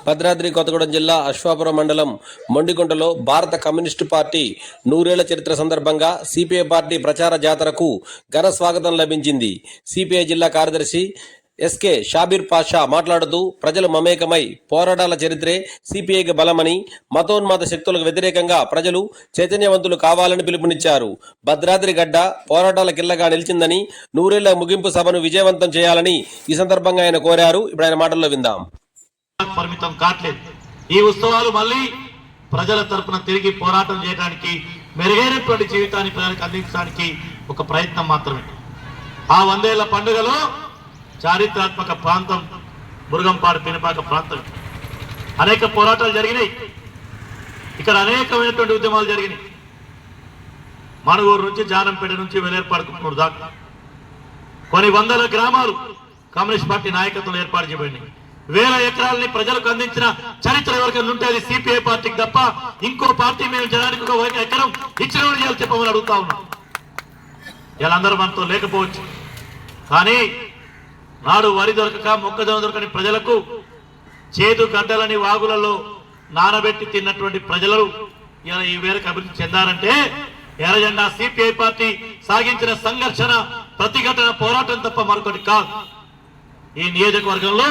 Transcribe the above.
భద్రాద్రి కొత్తగూడెం జిల్లా అశ్వాపురం మండలం మొండిగుంటలో భారత కమ్యూనిస్టు పార్టీ 100 ఏళ్ల చరిత్ర సందర్భంగా సిపిఐ పార్టీ ప్రచార జాతరకు ఘన స్వాగతం లభించింది. సిపిఐ జిల్లా కార్యదర్శి ఎస్కే షాబీర్ పాషా మాట్లాడుతూ ప్రజలు మమేకమై పోరాటాల చరిత్రే సిపిఐకి బలమని, మతోన్మాద శక్తులకు వ్యతిరేకంగా ప్రజలు చైతన్యవంతులు కావాలని పిలుపునిచ్చారు. భద్రాద్రి గడ్డ పోరాటాల కిల్లగా నిలిచిందని, 100 ఏళ్ల ముగింపు సభను విజయవంతం చేయాలని ఈ సందర్భంగా ఆయన కోరారు. ఇప్పుడు ఆయన మాటల్లో విందాం. పరిమితం కాట్లేదు. ఈ ఉత్సవాలు మళ్ళీ ప్రజల తరపున తిరిగి పోరాటం చేయడానికి, మెరుగైనటువంటి జీవితాన్ని ప్రజలకు అందించడానికి ఒక ప్రయత్నం మాత్రమే. ఆ 100 ఏళ్ల పండుగలో చారిత్రాత్మక ప్రాంతం మురుగంపాడు పినపాక ప్రాంతం. అనేక పోరాటాలు జరిగినాయి. ఇక్కడ అనేకమైనటువంటి ఉద్యమాలు జరిగినాయి. మణుగూరు నుంచి, జానంపేట నుంచి వెలేర్పాడు దాకా కొన్ని వందల గ్రామాలు కమ్యూనిస్ట్ పార్టీ నాయకత్వం ఏర్పాటు చేయబడినాయి. వేల ఎకరాలని ప్రజలకు అందించిన చరిత్ర ఎవరికైనా ఉంటే అది సిపిఐ పార్టీకి తప్ప ఇంకో పార్టీ మేము జనానికి ఒక ఎకరం ఇచ్చిన వాళ్ళు చెప్పమని అడుగుతా ఉన్నాం. వీళ్ళందరూ మనతో లేకపోవచ్చు, కానీ నాడు వరి దొరకక, మొక్కజొన్న దొరకని ప్రజలకు చేదు గడ్డలని వాగులలో నానబెట్టి తిన్నటువంటి ప్రజలు ఇలా ఈ వేరకు అభివృద్ధి చెందారంటే ఎర్రజెండా సిపిఐ పార్టీ సాగించిన సంఘర్షణ, ప్రతిఘటన, పోరాటం తప్ప మరొకటి కాదు. ఈ నియోజకవర్గంలో